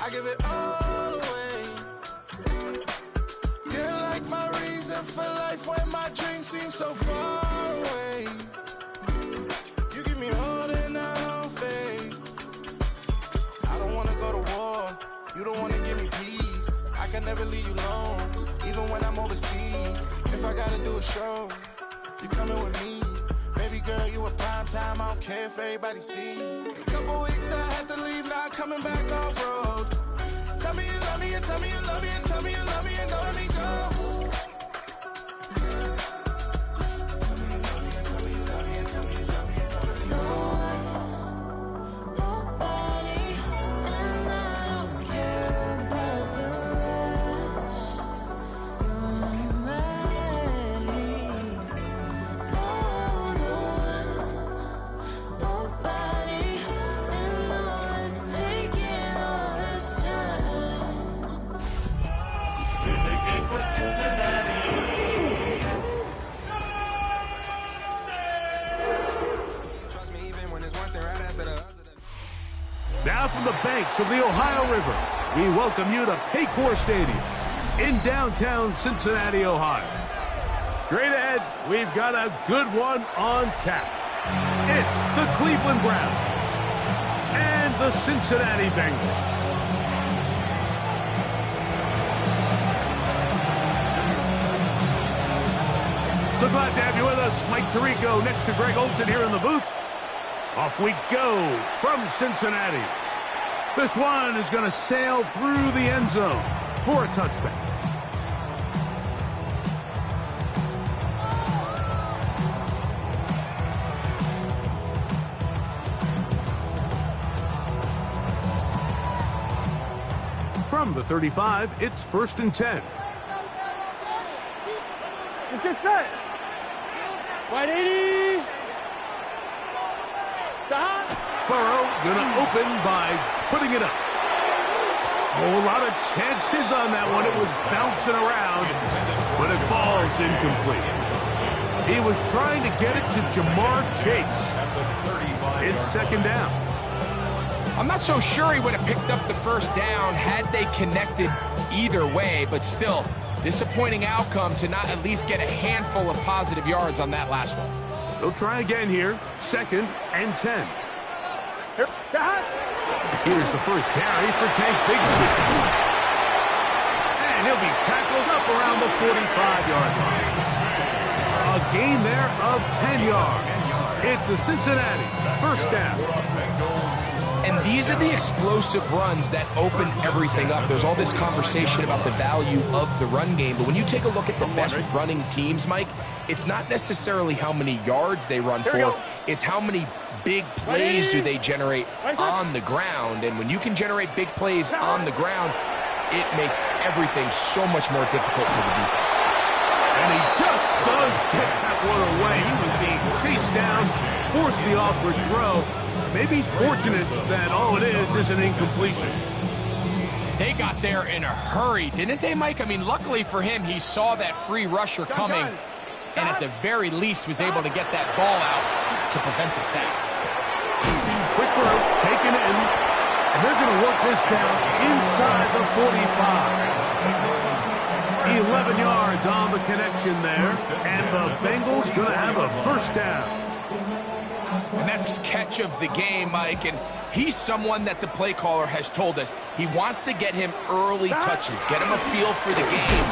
I give it all away. You're like my reason for life when my dreams seem so far away. You give me all that now, faith. I don't wanna go to war. You don't wanna give me peace. I can never leave you alone, even when I'm overseas. If I gotta do a show, you coming with me. Baby girl, you a prime time. I don't care if everybody see. Couple weeks I had to leave, now coming back off road. Tell me you love me, and tell me you love me, and tell me you love me, and don't let me go. Tell me you love me, and tell me you love me, and tell me you love me, and don't let me go. Nobody, and I don't care about the rest. You're mine. Nobody, and all is taking all this time. Trust me, even when it's one thing right after the other. Now from the banks of the Ohio River, we welcome you to Paycor Stadium in downtown Cincinnati, Ohio. Straight ahead, we've got a good one on tap. It's the Cleveland Browns and the Cincinnati Bengals. So glad to have you with us. Mike Tirico next to Greg Olson here in the booth. Off we go from Cincinnati. This one is going to sail through the end zone for a touchback. From the 35, it's 1st and 10. Let's get set. Right 80. Stop. Burrow gonna open by putting it up. Oh, a lot of chances on that one. It was bouncing around, but it falls incomplete. He was trying to get it to Jamar Chase. It's 2nd down. I'm not so sure he would have picked up the first down had they connected either way, but still, disappointing outcome to not at least get a handful of positive yards on that last one. They'll try again here. 2nd and 10. Here's the first carry for Tank Bigsby. And he'll be tackled up around the 45-yard line. A gain there of 10 yards. It's a Cincinnati 1st down. And these are the explosive runs that open everything up. There's all this conversation about the value of the run game, but when you take a look at the best running teams, Mike, it's not necessarily how many yards they run for, it's how many big plays do they generate on the ground. And when you can generate big plays on the ground, it makes everything so much more difficult for the defense. And he just does get that one away. He was being chased down, forced the awkward throw. Maybe he's fortunate that all it is an incompletion. They got there in a hurry, didn't they, Mike? I mean, luckily for him, he saw that free rusher coming, and at the very least was able to get that ball out to prevent the sack. Quick throw, taken in, and they're going to work this down inside the 45. 11 yards on the connection there, and the Bengals going to have a 1st down. And that's his catch of the game, Mike, and he's someone that the play caller has told us he wants to get him early touches, get him a feel for the game.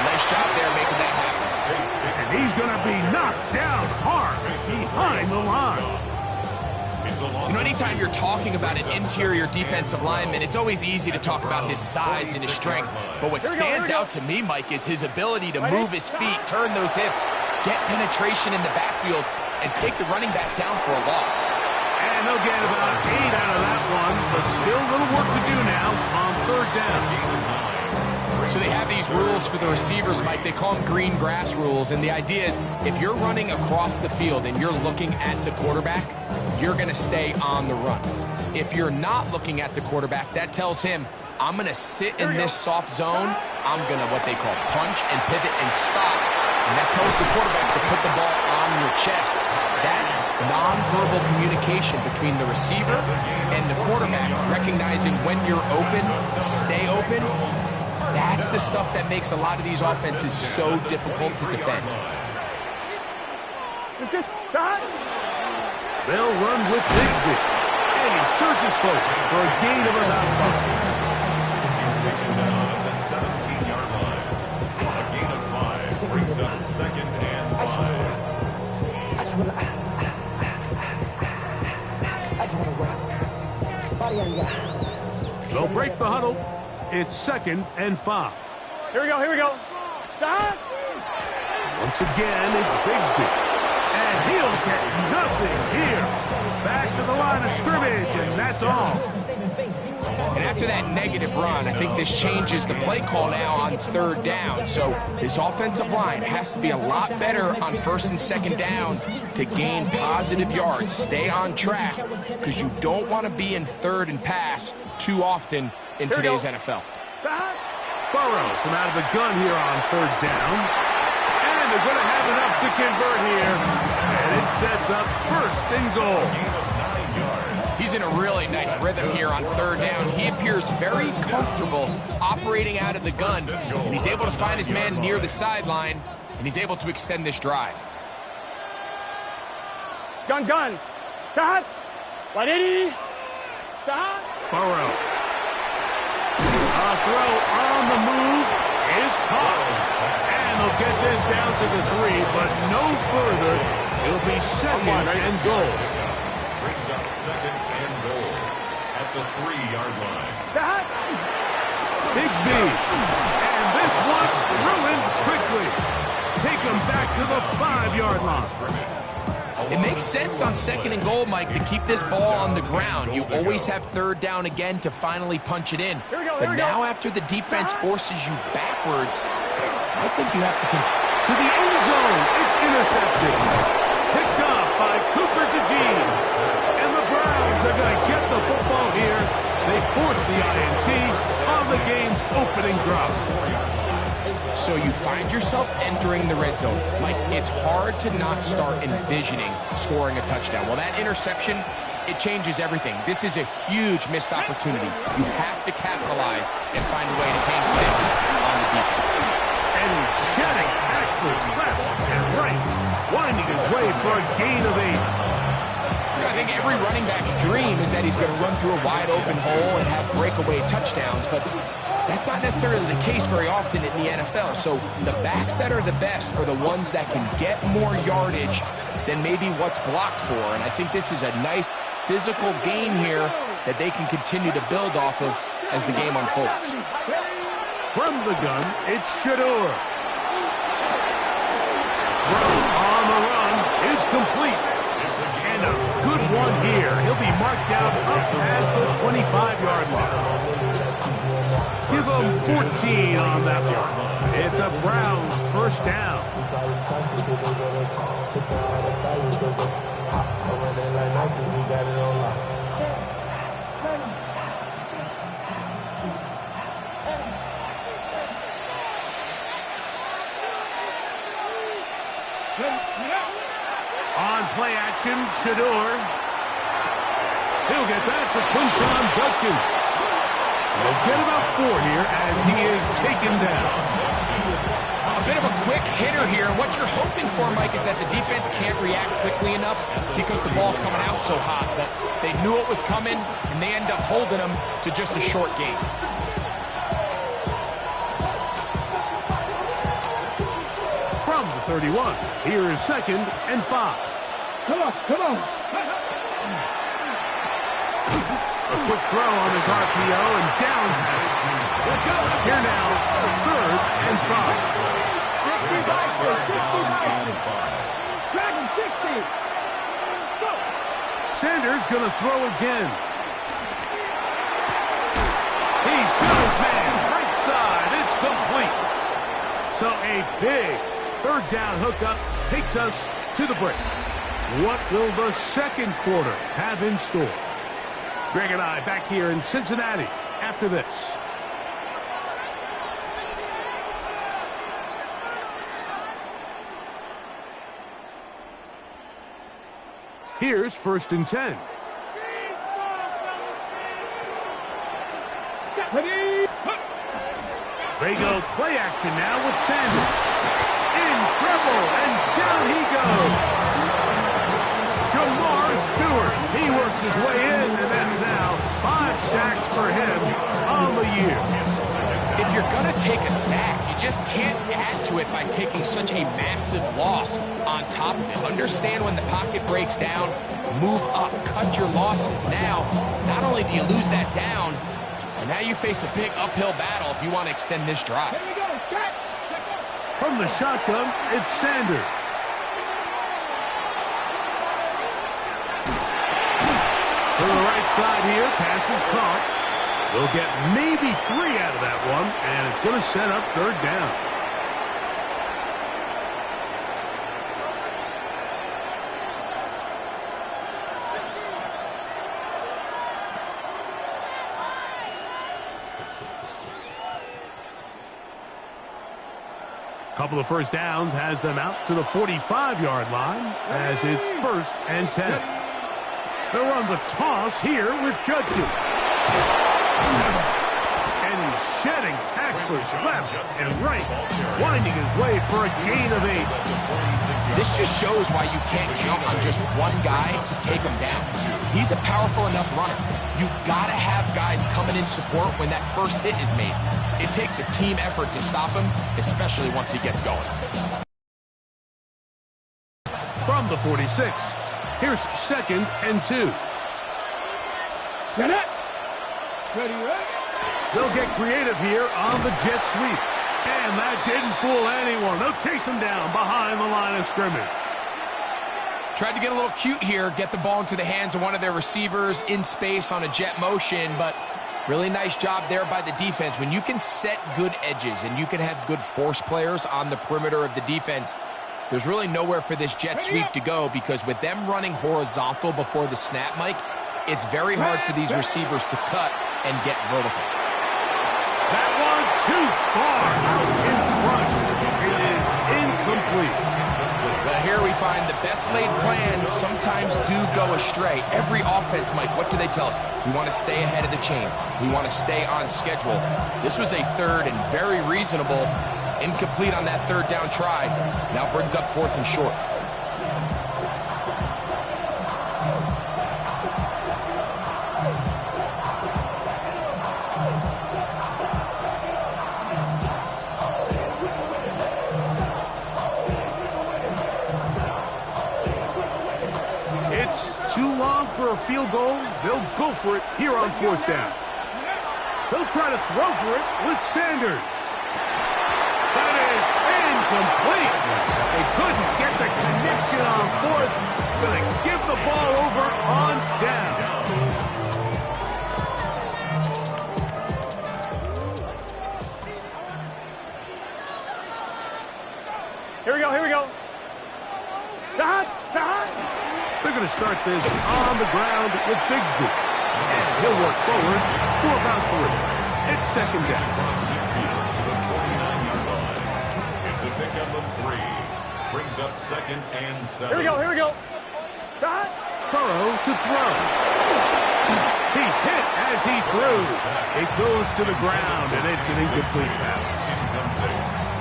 Nice job there making that happen. And he's going to be knocked down hard behind the line. You know, anytime you're talking about an interior defensive lineman, it's always easy to talk about his size and his strength. But what stands out to me, Mike, is his ability to move his feet, turn those hips, get penetration in the backfield, and take the running back down for a loss. And they'll get about 8 out of that one, but still a little work to do now on 3rd down. So they have these rules for the receivers, Mike. They call them green grass rules, and the idea is if you're running across the field and you're looking at the quarterback, you're going to stay on the run. If you're not looking at the quarterback, that tells him, I'm going to sit in this soft zone. I'm going to what they call punch and pivot and stop and that tells the quarterback to put the ball on your chest. That nonverbal communication between the receiver and the quarterback, recognizing when you're open, stay open, that's the stuff that makes a lot of these offenses so difficult to defend. They'll run with Bigsby, and he surges forward for a gain of about 5. The 17-yard line. A gain of 5 brings up 2nd and 5. I just want to rock. They'll break the huddle. It's 2nd and 5. Here we go. Stop. Once again, it's Bigsby. And he'll get nothing here. Back to the line of scrimmage, and that's all. And after that negative run, I think this changes the play call now on 3rd down. So this offensive line has to be a lot better on 1st and 2nd down to gain positive yards. Stay on track, because you don't want to be in 3rd and pass too often in today's NFL. Burrows from out of the gun here on 3rd down. And they're going to have enough to convert here. And it sets up 1st and goal. He's in a really nice rhythm here on 3rd down. He appears very comfortable operating out of the gun. And he's able to find his man near the sideline. And he's able to extend this drive. Gun. Stop. 180. Stop. Burrow. A throw on the move is caught. And they'll get this down to the 3, but no further. It'll be 2nd and goal. Brings up 2nd and goal at the 3-yard line. Bigsby. And this one ruined quickly. Take him back to the 5-yard line. It makes sense on 2nd and goal, Mike, to keep this ball on the ground. You always have 3rd down again to finally punch it in. But now after the defense forces you backwards, I think you have to to the end zone. It's intercepted. Picked up by Cooper DeJean. And the Browns are going to get the football here. They force the INT on the game's opening drive. So you find yourself entering the red zone. Mike, it's hard to not start envisioning scoring a touchdown. Well, that interception, it changes everything. This is a huge missed opportunity. You have to capitalize and find a way to gain 6 on the defense. And he's shedding tackles left and right, winding his way for a gain of 8. I think every running back's dream is that he's going to run through a wide open hole and have breakaway touchdowns, but that's not necessarily the case very often in the NFL. So the backs that are the best are the ones that can get more yardage than maybe what's blocked for. And I think this is a nice physical game here that they can continue to build off of as the game unfolds. From the gun, it's Shador. Throw on the run is complete. And a good one here. He'll be marked down up past the 25-yard line. Give them 14 on that one. It's a Browns 1st down. On play action, Shador. He'll get that to Quinshon Judkins. They'll get about 4 here as he is taken down. A bit of a quick hitter here. What you're hoping for, Mike, is that the defense can't react quickly enough because the ball's coming out so hot. But they knew it was coming, and they end up holding them to just a short game. From the 31, here is 2nd and 5. Come on. A quick throw on his RPO, and Downs has it. Here now, 3rd and 5. Sanders going to throw again. He's got his man right side. It's complete. So a big 3rd down hookup takes us to the break. What will the 2nd quarter have in store? Greg and I back here in Cincinnati after this. Here's 1st and 10. They go play action now with Sanders. In trouble, and down he goes. Shamar Stewart. He works his way in, and that's now 5 sacks for him on the year. If you're going to take a sack, you just can't add to it by taking such a massive loss on top of it. Understand when the pocket breaks down, move up, cut your losses. Now, not only do you lose that down, but now you face a big uphill battle if you want to extend this drive. Here we go. Check. From the shotgun, it's Sanders. To the right side here, pass is caught. They'll get maybe 3 out of that one, and it's going to set up 3rd down. Couple of first downs has them out to the 45-yard line as it's 1st and 10. They'll run the toss here with Judkins. And he's shedding tacklers left and right, winding his way for a gain of 8. This just shows why you can't count on just one guy to take him down. He's a powerful enough runner. You gotta have guys coming in support when that first hit is made. It takes a team effort to stop him, especially once he gets going. From the 46, here's 2nd and 2. Get it. Ready, right? They'll get creative here on the jet sweep. And that didn't fool anyone. They'll chase him down behind the line of scrimmage. Tried to get a little cute here, get the ball into the hands of one of their receivers in space on a jet motion, but really nice job there by the defense. When you can set good edges and you can have good force players on the perimeter of the defense, there's really nowhere for this jet sweep to go, because with them running horizontal before the snap, Mike, it's very hard for these receivers to cut and get vertical. That one too far out in front. It is incomplete. But here we find the best laid plans sometimes do go astray. Every offense, Mike, what do they tell us? We want to stay ahead of the chains. We want to stay on schedule. This was a 3rd and very reasonable. Incomplete on that 3rd down try. Now brings up 4th and short. Too long for a field goal. They'll go for it here on 4th down. They'll try to throw for it with Sanders. That is incomplete. They couldn't get the connection on 4th. Going to give the ball over on down. Here we go. Here we go. They're going to start this on the ground with Bigsby. And he'll work forward for about 3. It's 2nd down. It's a pickup of 3. Brings up 2nd and 7. Here we go. Here we go. Burrow to throw. He's hit as he throws. It goes to the ground, and it's an incomplete pass.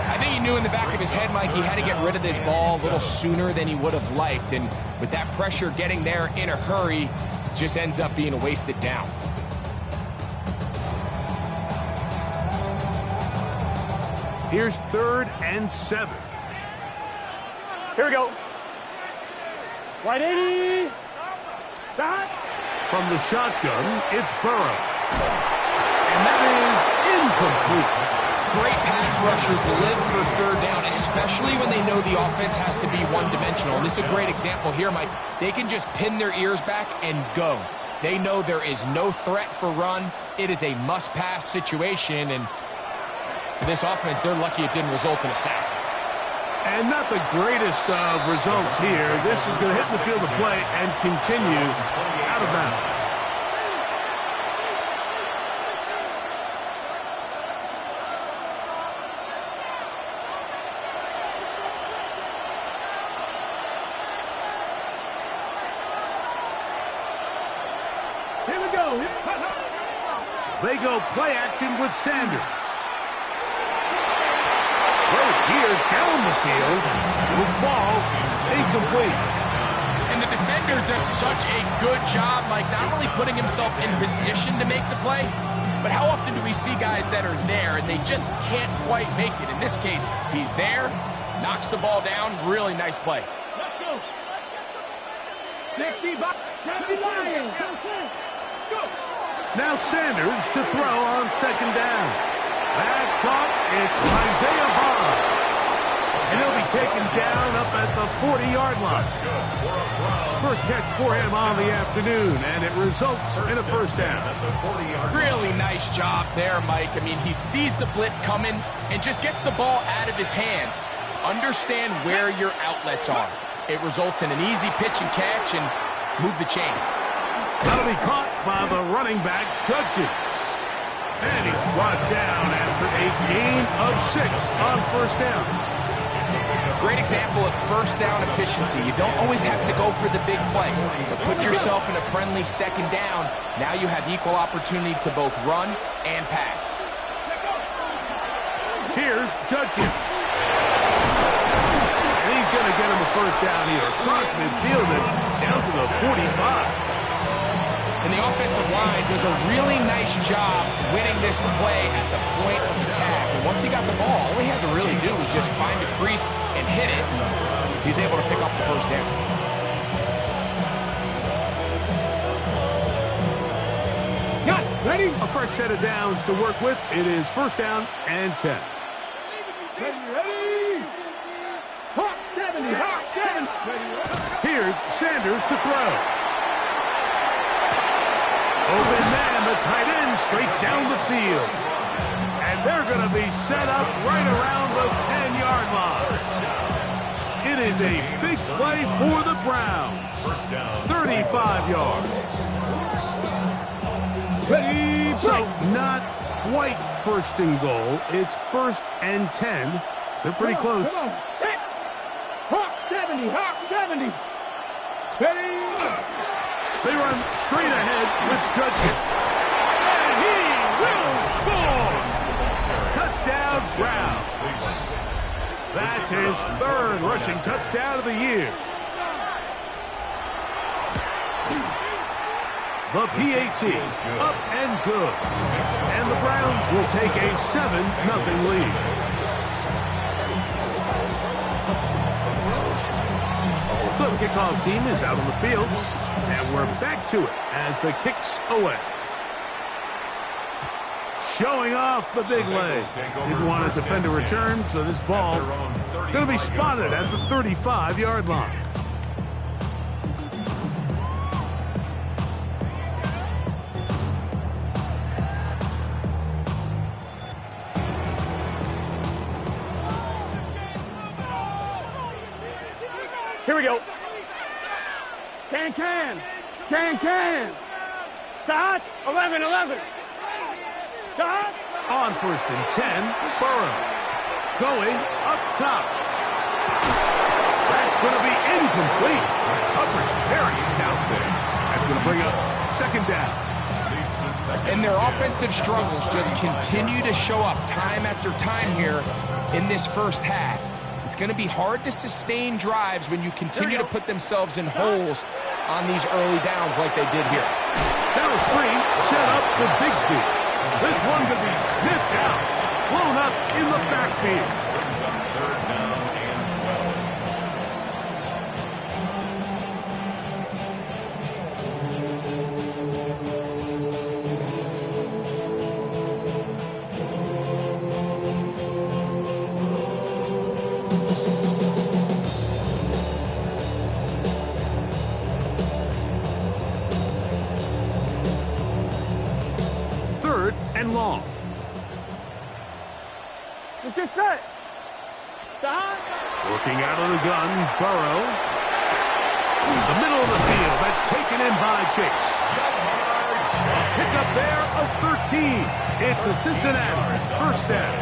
I think he knew in the back of his head, Mike, he had to get rid of this ball a little sooner than he would have liked. And with that pressure getting there in a hurry, it just ends up being a wasted down. Here's 3rd and 7. Here we go. 180. From the shotgun, it's Burrow. And that is incomplete. Great pass rushers live for 3rd down, especially when they know the offense has to be one-dimensional. And this is a great example here, Mike. They can just pin their ears back and go. They know there is no threat for run. It is a must-pass situation, and for this offense, they're lucky it didn't result in a sack. And not the greatest of results here. This is going to hit the field of play and continue out of bounds. They go play action with Sanders. Right here down the field will fall incomplete. And the defender does such a good job, Mike, not only putting himself in position to make the play, but how often do we see guys that are there and they just can't quite make it? In this case, he's there, knocks the ball down, really nice play. Let's go. 60 bucks. Go. Now Sanders to throw on second down. That's caught. It's Isaiah Bond. And he'll be taken down up at the 40-yard line. First catch for him on the afternoon, and it results in a first down. Really nice job there, Mike. I mean, he sees the blitz coming and just gets the ball out of his hands. Understand where your outlets are. It results in an easy pitch and catch and move the chains. That'll be caught by the running back, Judkins. And he's brought down after a gain of 6 on first down. Great example of first down efficiency. You don't always have to go for the big play, but put yourself in a friendly second down. Now you have equal opportunity to both run and pass. Here's Judkins. And he's going to get him a first down here. Across midfield and down to the 45. And the offensive line does a really nice job winning this play at the point of attack. And once he got the ball, all he had to really do was just find a crease and hit it. He's able to pick up the first down. Got it. Ready? A fresh set of downs to work with. It is first down and 10. Ready. Hawk 70. Hawk 70. Here's Sanders to throw. Open man, the tight end, straight down the field. And they're going to be set up right around the 10-yard line. It is a big play for the Browns. First down. 35 yards. Ready. So not quite first and goal. It's first and 10. They're pretty close. Come on. Set. Hawk 70. Hawk 70. Ready. They run straight ahead with Judkins. And he will score! Touchdown, Browns. That's his third rushing touchdown of the year. The PAT up and good. And the Browns will take a 7-0 lead. The kickoff team is out on the field, and we're back to it as the kick's away. Showing off the big leg. Didn't want to defend a return, so this ball going to be spotted at the 35-yard line. Here we go. Can. Start. 11. Start. On first and 10, Burrow. Going up top. That's going to be incomplete. Coverage very stout there. That's going to bring up second down. And their offensive struggles just continue to show up time after time here in this first half. It's going to be hard to sustain drives when you continue to put themselves in holes on these early downs like they did here. Now a screen set up for Bigsby. This one could be sniffed out. Blown up in the backfield. Brings up third down and 12. Third and long. Let's get set. Start. Working out of the gun, Burrow. The middle of the field, that's taken in by Chase. Pick up there of 13. It's a Cincinnati first down.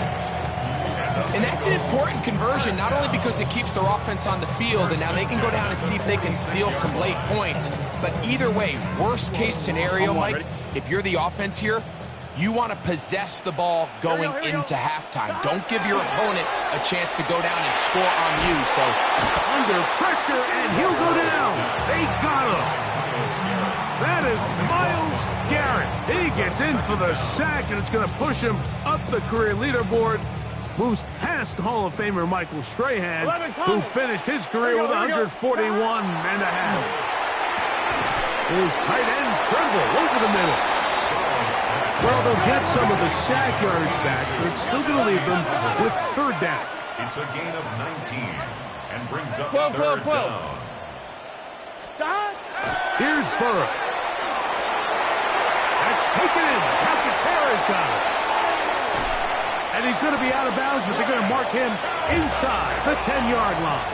And that's an important conversion, not only because it keeps their offense on the field, and now they can go down and see if they can steal some late points, but either way, worst case scenario, Mike, if you're the offense here, you want to possess the ball going into halftime. Don't give your opponent a chance to go down and score on you. So under pressure, and he'll go down. They got him. That is Myles Garrett. He gets in for the sack, and it's going to push him up the career leaderboard. Moves past Hall of Famer Michael Strahan, who finished his career with 141 and a half. His tight end Tremble over the middle. Well, they'll get some of the sack yards back, but it's still going to leave them with third down. It's a gain of 19 and brings up 12. third down. Stop. Here's Burrow. That's taken in. Calcaterra's got it. And he's going to be out of bounds, but they're going to mark him inside the 10-yard line.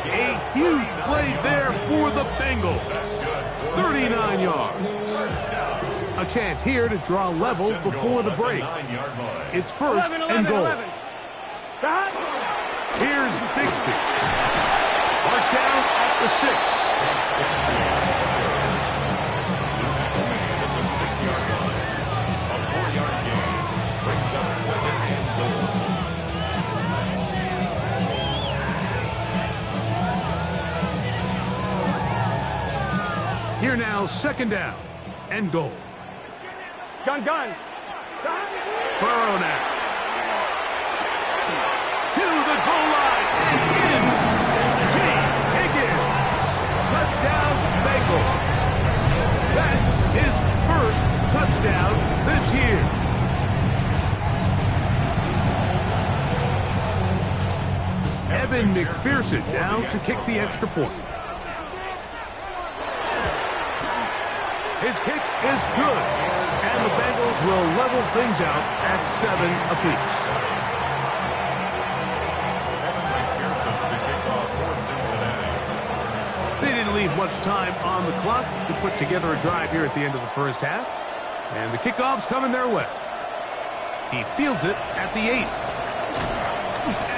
A huge play there for the Bengals. 39 yards. A chance here to draw level before the break. It's first and goal. Here's Bixby. Marked down at the 6. The 6-yard line. A 4-yard gain brings up second and goal. Here now, second down and goal. Gun. Burrow now. To the goal line and in. T. Higgins. Touchdown, Bengals. That's his first touchdown this year. Evan McPherson now to kick the extra point. His kick is good, and the Bengals will level things out at 7 apiece. They didn't leave much time on the clock to put together a drive here at the end of the first half, and the kickoff's coming their way. He fields it at the 8.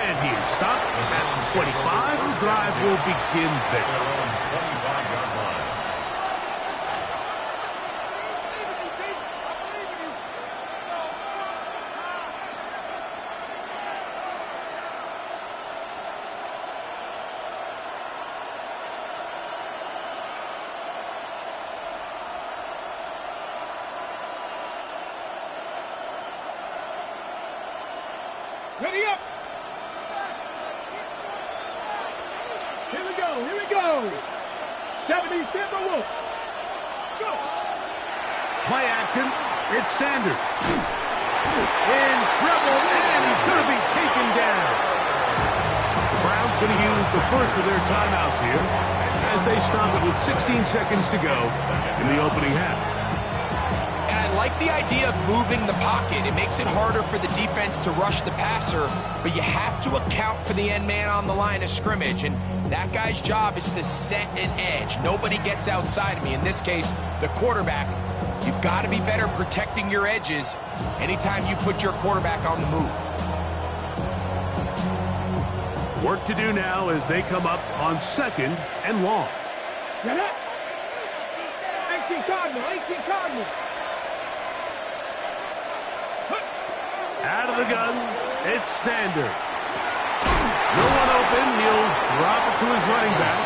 And he is stopped at the 25. The drive will begin there. Ready up. Here we go. 70 Timberwolves. Go. Play action. It's Sanders. In trouble, and he's going to be taken down. The Browns going to use the first of their timeouts here as they stop it with 16 seconds to go in the opening half. And I like the idea of moving the pocket. It makes it harder for the defense to rush the passer, but you have to account for the end man on the line of scrimmage, and that guy's job is to set an edge. Nobody gets outside of me. In this case, the quarterback. You've got to be better protecting your edges anytime you put your quarterback on the move. Work to do now as they come up on second and long. Get up. 18 Cardinal. Out of the gun, it's Sanders. No one open, he'll drop it to his running back.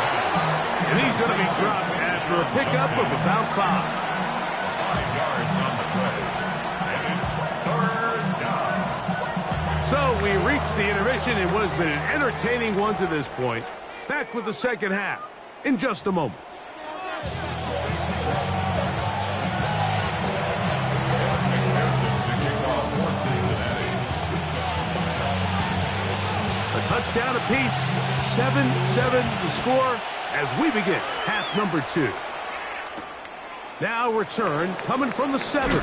And he's going to be dropped after a pickup of about 5. 5 yards on the play. And it's third down. So we reached the intermission in what has been an entertaining one to this point. Back with the second half in just a moment. A touchdown apiece, 7-7 the score as we begin half number 2. Now return coming from the 7.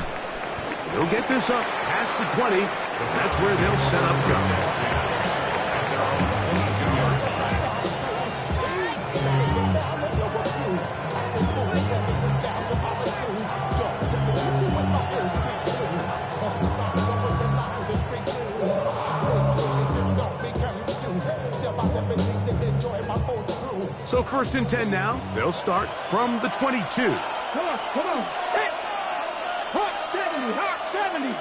They'll get this up past the 20. That's where they'll set up shop. So first and 10 now. They'll start from the 22. Come on. Hey. 70.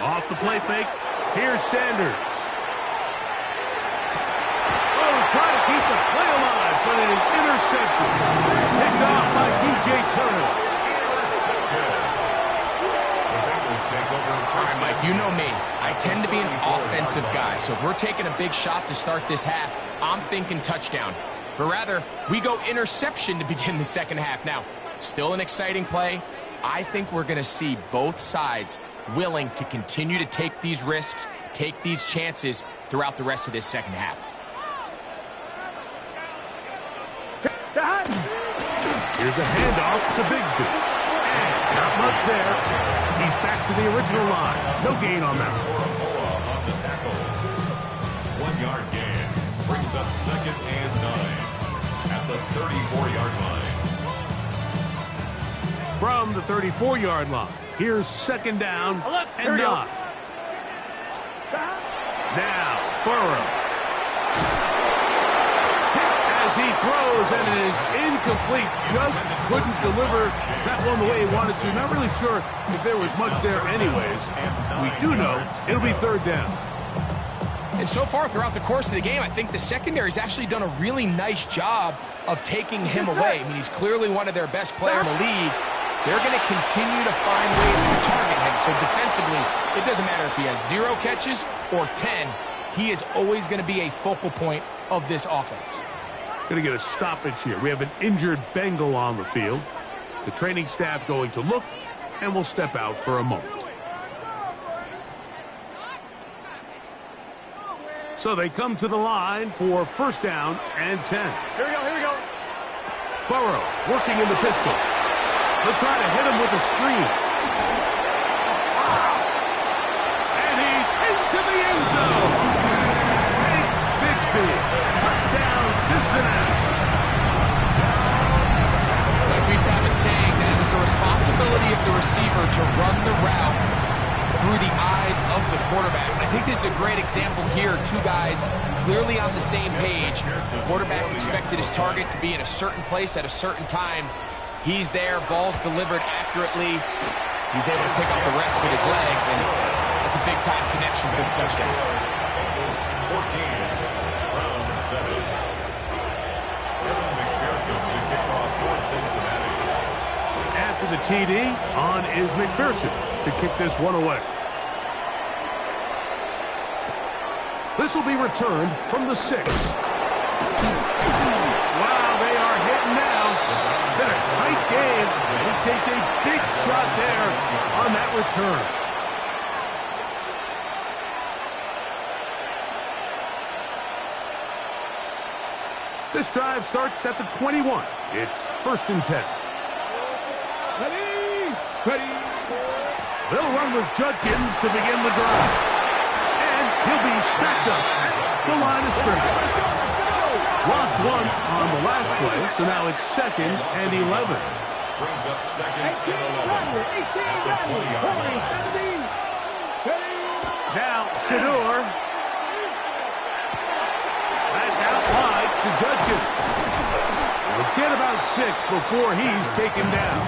Off the play fake. Here's Sanders. Oh, trying to keep the play alive, but it is intercepted. Picked off by DJ Turner. Mike, you know me. I tend to be an offensive guy, so if we're taking a big shot to start this half, I'm thinking touchdown. But rather, we go interception to begin the second half. Now, still an exciting play. I think we're going to see both sides willing to continue to take these risks, take these chances throughout the rest of this second half. Here's a handoff to Bigsby. And not much there. He's back to the original line. No gain on that. On the tackle. 1 yard gain. Brings up 2nd and 9 at the 34-yard line. From the 34-yard line, here's 2nd down and 9. Now, Burrow. As he throws, and it is incomplete. Just couldn't deliver that one the way he wanted to. Not really sure if there was much there anyways. We do know it'll be 3rd down. And so far throughout the course of the game, I think the secondary's actually done a really nice job of taking him away. I mean, he's clearly one of their best players in the league. They're going to continue to find ways to target him. So defensively, it doesn't matter if he has 0 catches or 10. He is always going to be a focal point of this offense. Going to get a stoppage here. We have an injured Bengal on the field. The training staff going to look, and will step out for a moment. So they come to the line for 1st down and 10. Here we go. Burrow working in the pistol. They'll try to hit him with a screen. And he's into the end zone. Hank Bigsby, touchdown Cincinnati. Like we used to have a saying that it was the responsibility of the receiver to run the route through the eyes of the quarterback. And I think this is a great example here. 2 guys clearly on the same page. The quarterback expected his target to be in a certain place at a certain time. He's there, ball's delivered accurately. He's able to pick up the rest with his legs, and that's a big-time connection for the touchdown. 14 from 7. McPherson to kick off for Cincinnati. After the TD, on is McPherson to kick this one away. This will be returned from the 6. Wow, they are hitting now. It's in a tight game. He takes a big shot there on that return. This drive starts at the 21. It's 1st and 10. Ready. They'll run with Judkins to begin the drive. And he'll be stacked up at the line of scrimmage. Lost 1 on the last play, so now it's 2nd and 11. Brings up 2nd and 11 at the 20-yard line. Now Shador. That's out wide to Judkins. We'll get about 6 before he's taken down.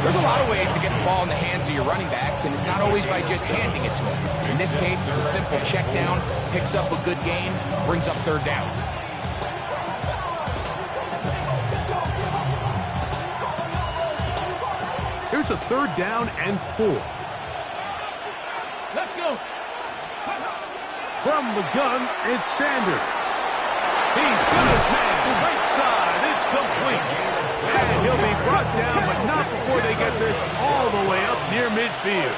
There's a lot of ways to get the ball in the hands of your running backs, and it's not always by just handing it to them. In this case, it's a simple check down, picks up a good gain, brings up 3rd down. Here's a 3rd down and 4. Let's go. From the gun, it's Sanders. He's got his man right side. It's complete. And he'll be brought down, but not before they get this all the way up near midfield.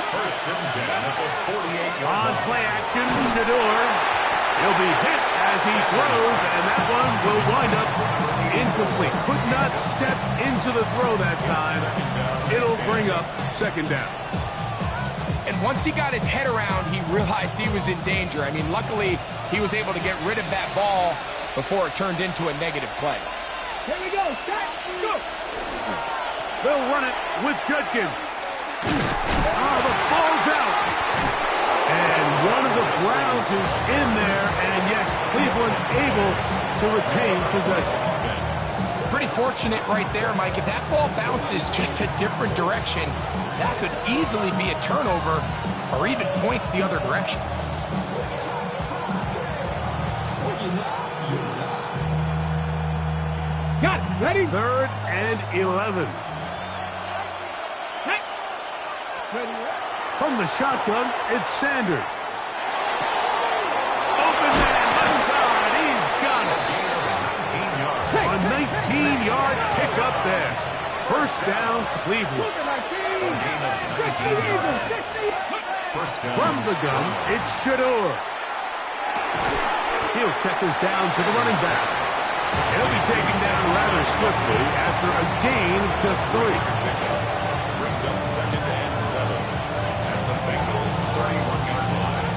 1st and 10 at the 48-yard On line. play action, Shador. He'll be hit as he throws, and that one will wind up incomplete. Could not step into the throw that time. It'll bring up 2nd down. And once he got his head around, he realized he was in danger. I mean, luckily, he was able to get rid of that ball before it turned into a negative play. Here we go. Start. Go. They'll run it with Judkins. Oh, the ball's out. And one of the Browns is in there, and yes, Cleveland able to retain possession. Pretty fortunate right there, Mike. If that ball bounces just a different direction, that could easily be a turnover or even points the other direction. Got it. Ready? 3rd and 11. Ready. From the shotgun, it's Sanders. Open man left side. He's got it. A 19-yard pickup there. First down, Cleveland. From the gun, it's Shador. He'll check this down to the running back. He'll be taken down rather swiftly after a gain of just 3. Brings up 2nd and 7 at the Bengals' 31-yard line.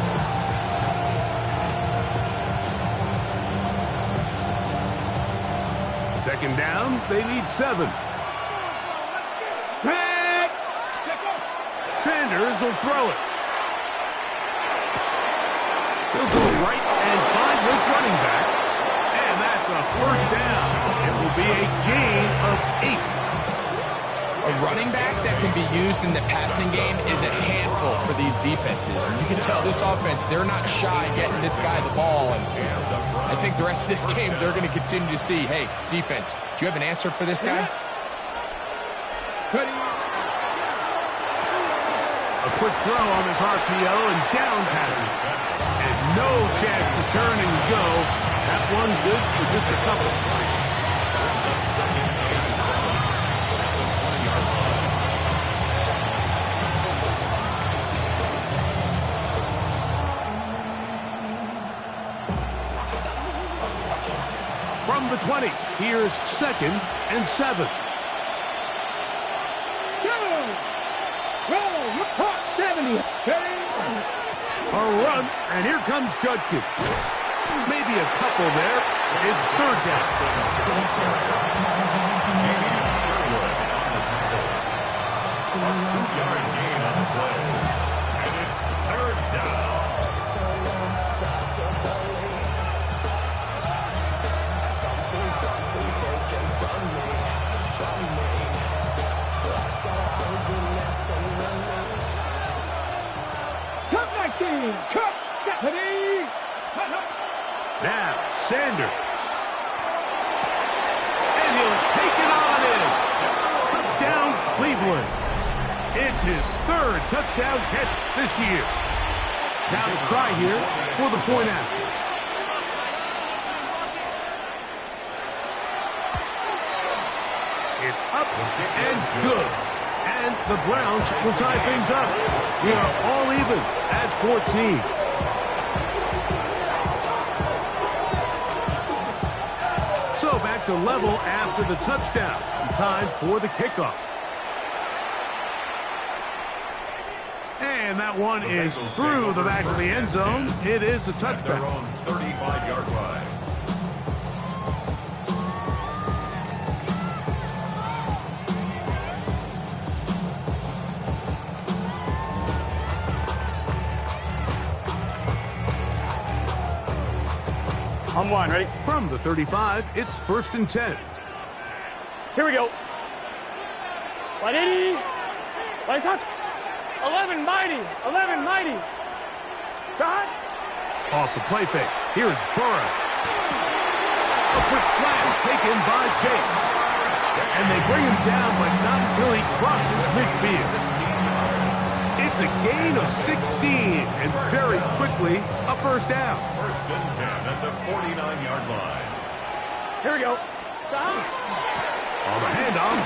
Second down, they need 7. Sanders will throw it. He'll go right and find his running back. And that's a first down. It will be a gain of 8. A running back that can be used in the passing game is a handful for these defenses. And you can tell this offense, they're not shy getting this guy the ball. And I think the rest of this game, they're going to continue to see, hey, defense, do you have an answer for this guy? A quick throw on this RPO, and Downs has it. And no chance to turn and go. That one good for just a couple. Brings up 2nd and 7 at the 20-yard line. From the 20, here's 2nd and 7. Hot 70. A run, and here comes Judkins. Maybe a couple there. It's 3rd down. Jamie Sherwood on the tackle. A 2-yard gain on the play. And it's 3rd down. Cut. Ready. Now, Sanders. And he'll take it on in. Touchdown, Cleveland. It's his 3rd touchdown catch this year. Now to try here for the point after. It's up and good. And the Browns will tie things up. We are all even at 14. So back to level after the touchdown. Time for the kickoff. And that one is through the back of the end zone. It is a touchdown. At their own 35-yard line. On 1, ready? From the 35, it's 1st and 10. Here we go. 180. Lights out. 11 mighty. 11 mighty. Shot. Off the play fake. Here's Burrow. A quick slam taken by Chase. And they bring him down, but not until he crosses midfield. It's a gain of 16, and very quickly, a first down. 1st and 10 at the 49-yard line. Here we go. Stop. On the handoff,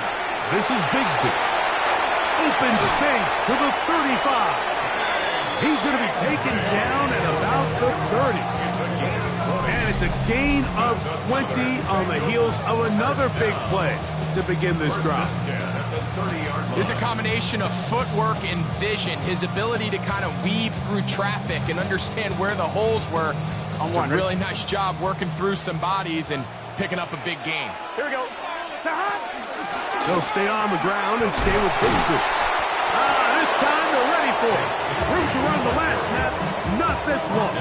this is Bigsby. Open space to the 35. He's going to be taken down at about the 30. And it's a gain of 20 on the heels of another big play to begin this drive. There's a combination of footwork and vision, his ability to kind of weave through traffic and understand where the holes were. It's a really nice job working through some bodies and picking up a big gain. Here we go. They'll stay on the ground and stay with Bigsby. This time they're ready for it. Room to run the last snap, not this one.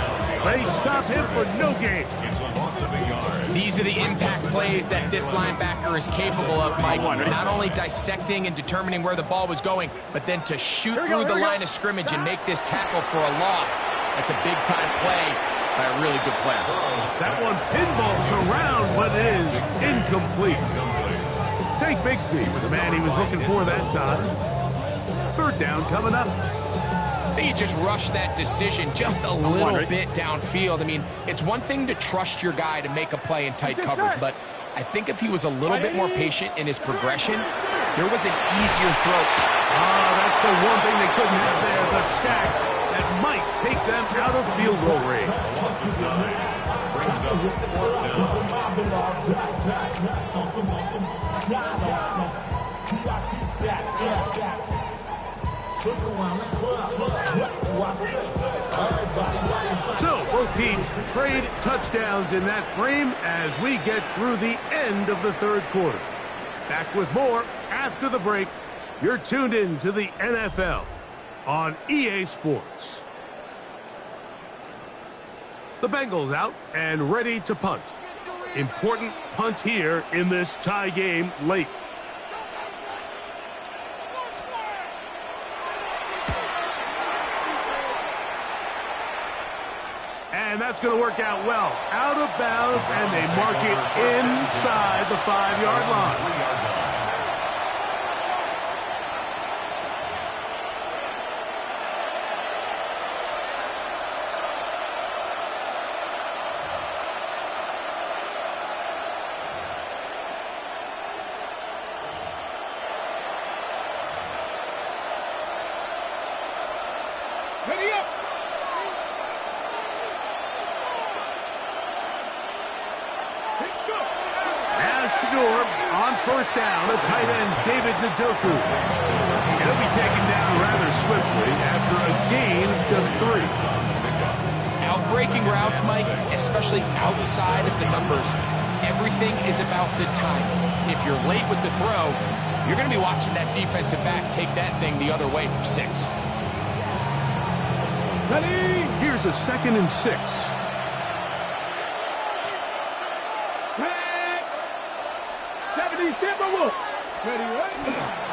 They stop him for no gain. It's a loss of a yard. These are the impact plays that this linebacker is capable of, Mike. Not only dissecting and determining where the ball was going, but then to shoot through the line of scrimmage and make this tackle for a loss. That's a big-time play by a really good player. That one pinballs around, but it is incomplete. Take Bigsby, the man he was looking for that time. Third down coming up. I think you just rushed that decision just a little bit downfield. I mean, it's one thing to trust your guy to make a play in tight coverage, but I think if he was a little bit more patient in his progression, there was an easier throw. That's the one thing they couldn't have there, the sack that might take them out of field goal range. Loss of 9. Brings up 4th down. So, both teams trade touchdowns in that frame as we get through the end of the third quarter. Back with more after the break. You're tuned in to the NFL on EA Sports. The Bengals out and ready to punt. Important punt here in this tie game late. And that's going to work out well. Out of bounds, and they mark it inside the 5-yard line. Ready up. On first down, the tight end, David Njoku. He'll be taken down rather swiftly after a gain of just 3. Outbreaking routes, Mike, especially outside of the numbers, everything is about the time. If you're late with the throw, you're going to be watching that defensive back take that thing the other way for 6. Ready. Here's a 2nd and 6. Ready, right?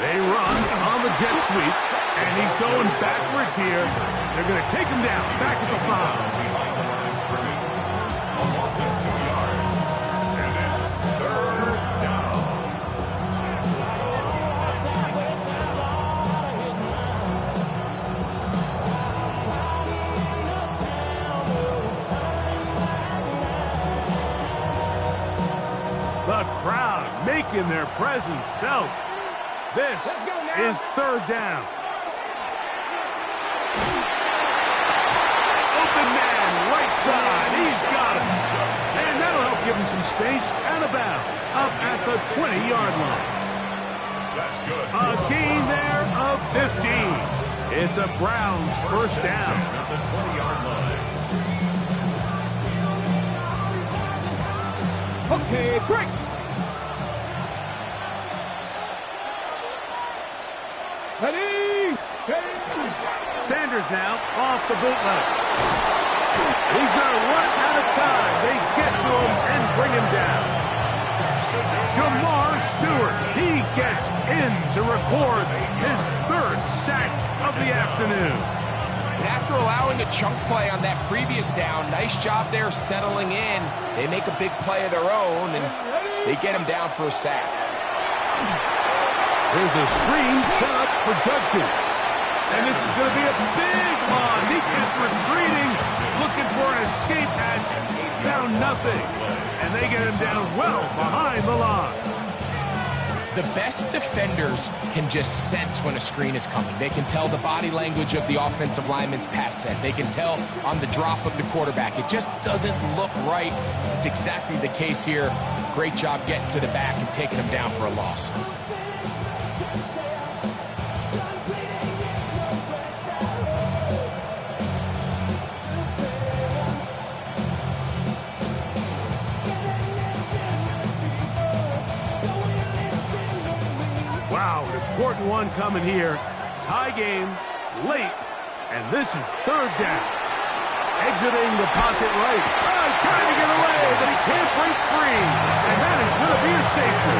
They run on the jet sweep, and he's going backwards here. They're going to take him down, back at the 5. Behind the line of scrimmage. A loss of 2 yards. And it's 3rd down. The crowd making their presence felt. This is 3rd down. Open man, right side. He's got him. And that'll help give him some space out of bounds. Up at the 20-yard line. That's good. A gain there of 15. It's a Browns first down. At the 20-yard line. Okay, break. Ready. Sanders now off the bootleg. He's going to run out of time. They get to him and bring him down. Jamar Stewart, he gets in to record his 3rd sack of the afternoon. And after allowing a chunk play on that previous down, nice job there settling in. They make a big play of their own, and they get him down for a sack. There's a screen set up for Judkins. And this is going to be a big loss. He kept retreating, looking for an escape hatch. Found nothing. And they get him down well behind the line. The best defenders can just sense when a screen is coming. They can tell the body language of the offensive lineman's pass set. They can tell on the drop of the quarterback. It just doesn't look right. It's exactly the case here. Great job getting to the back and taking him down for a loss. Wow, an important one coming here. Tie game, late, and this is 3rd down. Exiting the pocket right. Oh, trying to get away, but he can't break free. And that is going to be a safety.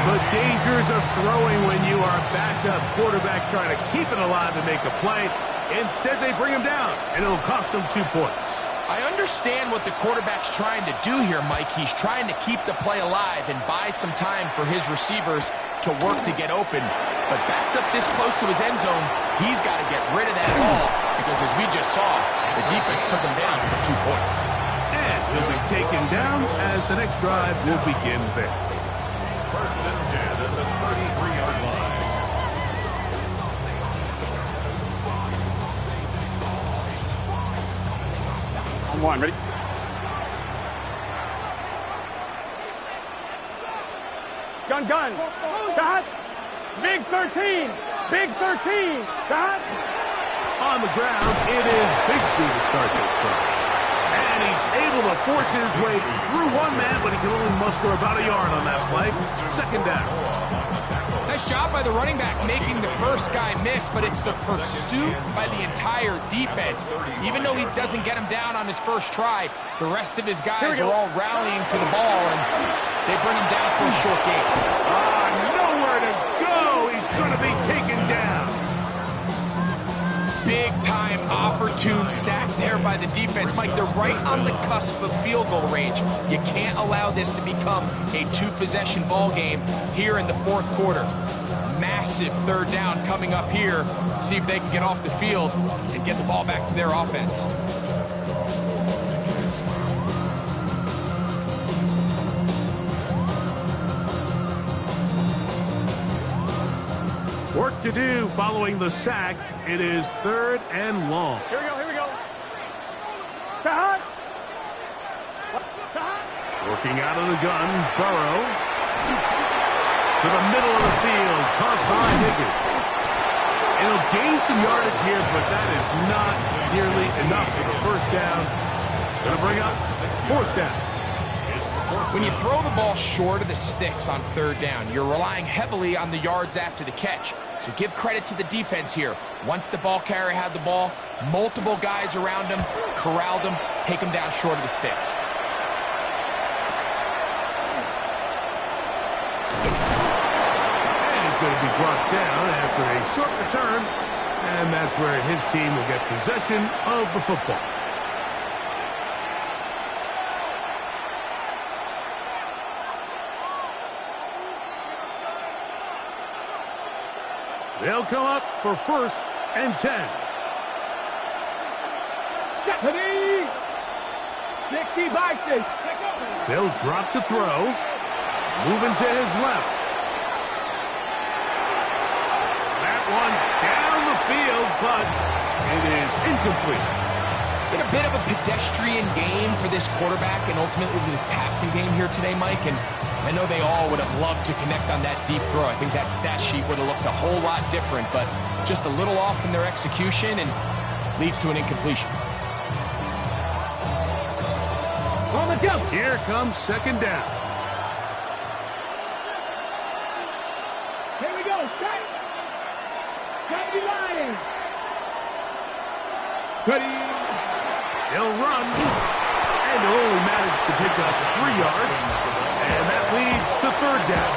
The dangers of throwing when you are a backed-up quarterback trying to keep it alive and make a play. Instead, they bring him down, and it'll cost them 2 points. I understand what the quarterback's trying to do here, Mike. He's trying to keep the play alive and buy some time for his receivers to work to get open. But backed up this close to his end zone, he's got to get rid of that ball because, as we just saw, the defense took him down for 2 points. And he'll be taken down as the next drive will begin there. First and 10 at the 33-yard line. On one, ready? Gun. Shot. Big 13. Big 13. Shot. On the ground, it is Bigsby to start this drive. And he's able to force his way through one man, but he can only muster about a yard on that play. Second down. Nice job by the running back making the first guy miss, but it's the pursuit by the entire defense. Even though he doesn't get him down on his first try, the rest of his guys are all rallying to the ball, and they bring him down for a short gain. Nowhere to go. He's going to be taken down. Big-time opportune sack there by the defense. Mike, they're right on the cusp of field goal range. You can't allow this to become a 2-possession ball game here in the fourth quarter. Massive third down coming up here. See if they can get off the field and get the ball back to their offense. Work to do following the sack. It is third and long. Here we go. Shot. Working out of the gun, Burrow. To the middle of the field, caught by Higgins. It'll gain some yardage here, but that is not nearly enough for the first down. It's going to bring up fourth down. When you throw the ball short of the sticks on third down, you're relying heavily on the yards after the catch. So give credit to the defense here. Once the ball carrier had the ball, multiple guys around him, corralled him, take him down short of the sticks. And he's going to be brought down after a short return, and that's where his team will get possession of the football. They'll come up for first and 10. Stephanie! 60 boxes. They'll drop to throw. Moving to his left. That one down the field, but it is incomplete. It's been a bit of a pedestrian game for this quarterback and ultimately this passing game here today, Mike. And I know they all would have loved to connect on that deep throw. I think that stat sheet would have looked a whole lot different, but just a little off in their execution and leads to an incompletion. On the jump. Here comes second down. Here we go. Strike. Scotty line. Scotty. He'll run, and he'll only manage to pick up 3 yards, and that leads to third down.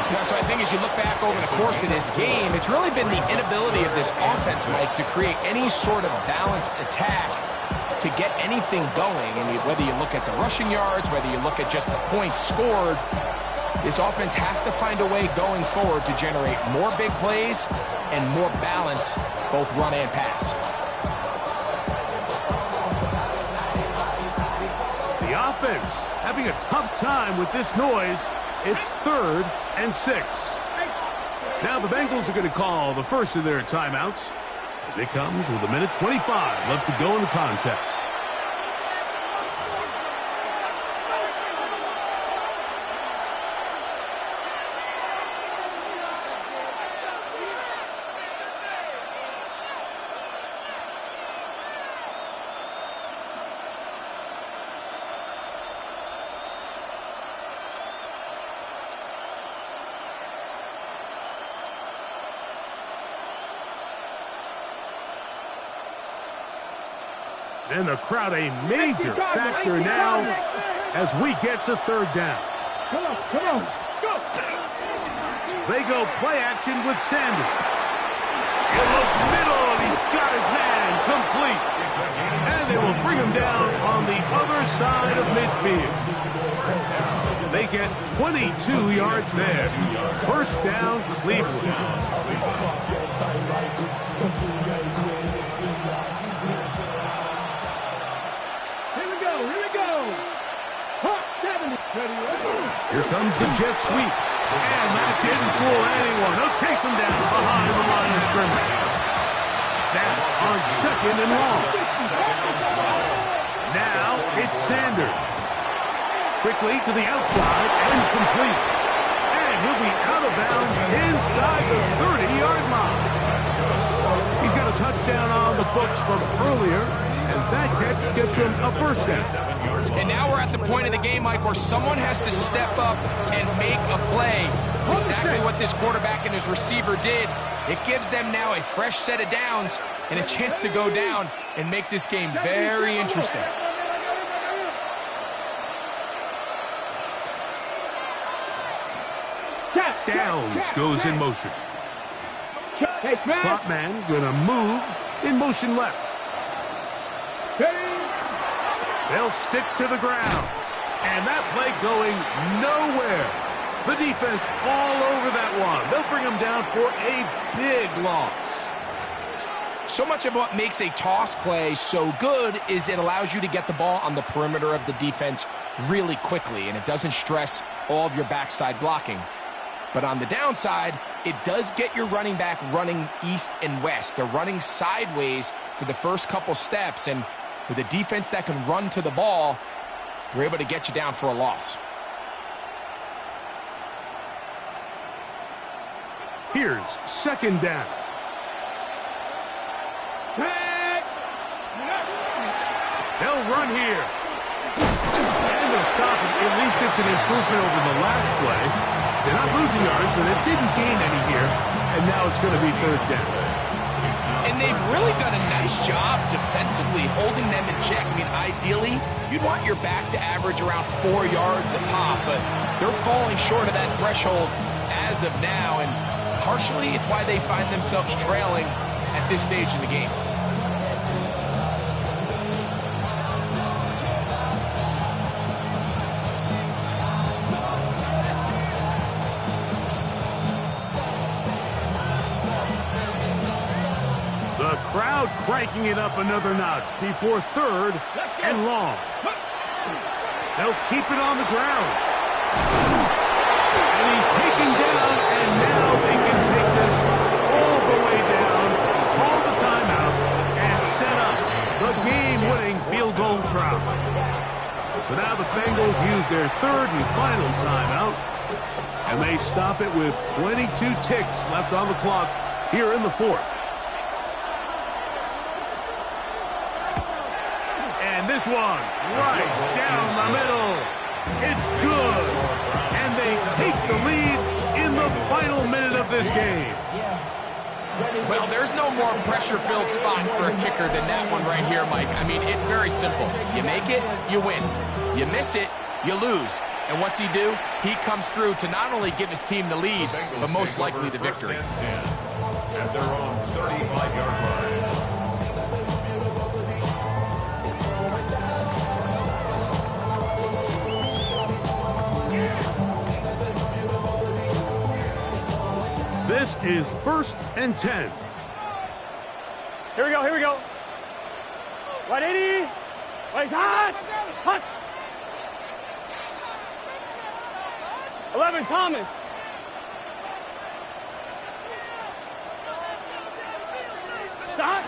Yeah, so I think as you look back over the course of this game, it's really been the inability of this offense, Mike, to create any sort of balanced attack to get anything going. And whether you look at the rushing yards, whether you look at just the points scored, this offense has to find a way going forward to generate more big plays and more balance, both run and pass. The offense having a tough time with this noise. It's third and 6. Now the Bengals are going to call the first of their timeouts as it comes with 1:25 left to go in the contest. And the crowd a major factor now as we get to third down. Come on, come on. Go. They go play action with Sanders. In the middle, and he's got his man complete. And they will bring him down on the other side of midfield. They get 22 yards there. First down, Cleveland. Here we go. Hot 70. Here comes the jet sweep. And that didn't fool anyone. They'll chase him down behind the line of scrimmage. Now on second and long. Now it's Sanders. Quickly to the outside and complete. And he'll be out of bounds inside the 30-yard line. He's got a touchdown on the books from earlier, and that catch gets him a first down. And now we're at the point of the game, Mike, where someone has to step up and make a play. It's exactly what this quarterback and his receiver did. It gives them now a fresh set of downs and a chance to go down and make this game very interesting. Downs goes in motion. Slot man gonna move in motion left. They'll stick to the ground. And that play going nowhere. The defense all over that one. They'll bring him down for a big loss. So much of what makes a toss play so good is it allows you to get the ball on the perimeter of the defense really quickly, and it doesn't stress all of your backside blocking. But on the downside, it does get your running back running east and west. They're running sideways for the first couple steps, and with a defense that can run to the ball, they're able to get you down for a loss. Here's second down. They'll run here. And they'll stop it. At least it's an improvement over the last play. They're not losing yards, but they didn't gain any here. And now it's going to be third down. And they've really done a nice job defensively holding them in check. I mean, ideally, you'd want your back to average around 4 yards a pop, but they're falling short of that threshold as of now. And partially, it's why they find themselves trailing at this stage in the game. The crowd cranking it up another notch before third and long. They'll keep it on the ground. And he's taken down, and now they can take this all the way down, call the timeout, and set up the game-winning field goal try. So now the Bengals use their third and final timeout, and they stop it with 22 ticks left on the clock here in the fourth. And this one, right down the middle. It's good. And they take the lead in the final minute of this game. Well, there's no more pressure-filled spot for a kicker than that one right here, Mike. I mean, it's very simple. You make it, you win. You miss it, you lose. And what's he do? He comes through to not only give his team the lead, but most likely the victory. At their own 35-yard line. This is 1st and 10. Here we go. 180. He's hot. 11, Thomas. Stop.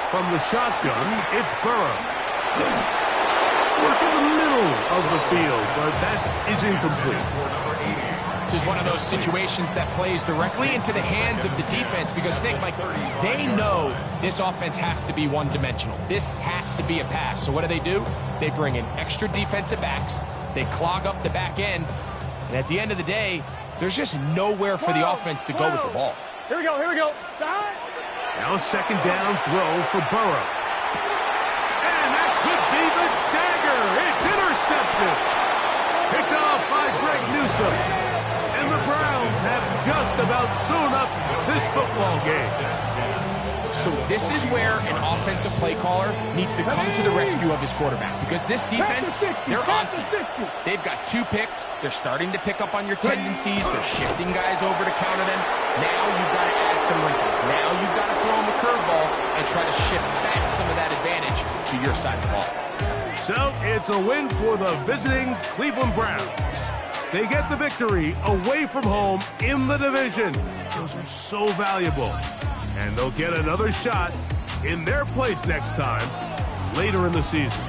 From the shotgun, it's Burrow. Work in the middle of the field, but that is incomplete. This is one of those situations that plays directly into the hands of the defense because, Mike, they know this offense has to be one-dimensional. This has to be a pass. So what do? They bring in extra defensive backs. They clog up the back end. And at the end of the day, there's just nowhere for the offense to go with the ball. Here we go. Now a second down throw for Burrow. And that awesome. And the Browns have just about sewn up this football game. So this is where an offensive play caller needs to come to the rescue of his quarterback, because this defense, they're on to you. They've got 2 picks. They're starting to pick up on your tendencies. They're shifting guys over to counter them. Now you've got to add some wrinkles. Now you've got to throw them a curveball and try to shift back some of that advantage to your side of the ball. So it's a win for the visiting Cleveland Browns. They get the victory away from home in the division. Those are so valuable. And they'll get another shot in their place next time, later in the season.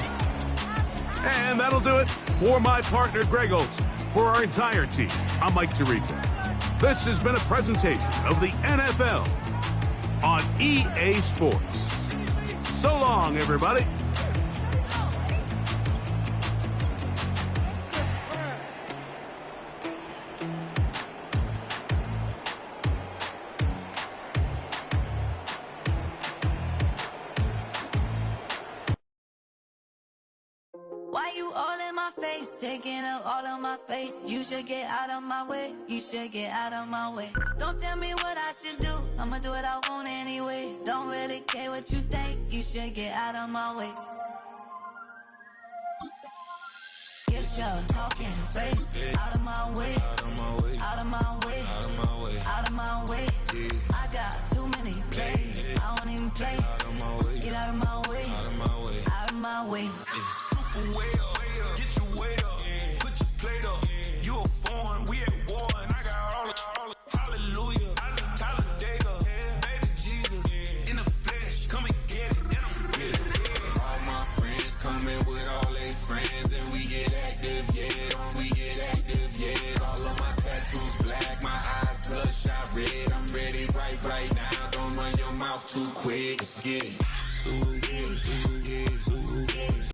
And that'll do it for my partner, Greg Olson. For our entire team, I'm Mike Tirico. This has been a presentation of the NFL on EA Sports. So long, everybody. Why you all in my face, taking up all of my space? You should get out of my way, you should get out of my way. Don't tell me what I should do, I'ma do what I want anyway. Don't really care what you think, you should get out of my way. Get your talking face out of my way, out of my way, out of my way, out of my way, out of my way. I got too many plays, I don't even play. Get out of my way, out of my way, out of my way. Way up, get your weight up, put your plate up. You a foreign, we at war, and I got all the hallelujah, Talladega, baby Jesus, in the flesh, come and get it, and I'm get it. All my friends coming with all their friends, and we get active, yeah, we get active, yeah. All of my tattoos black, my eyes bloodshot red. I'm ready right now. Don't run your mouth too quick, let's get it.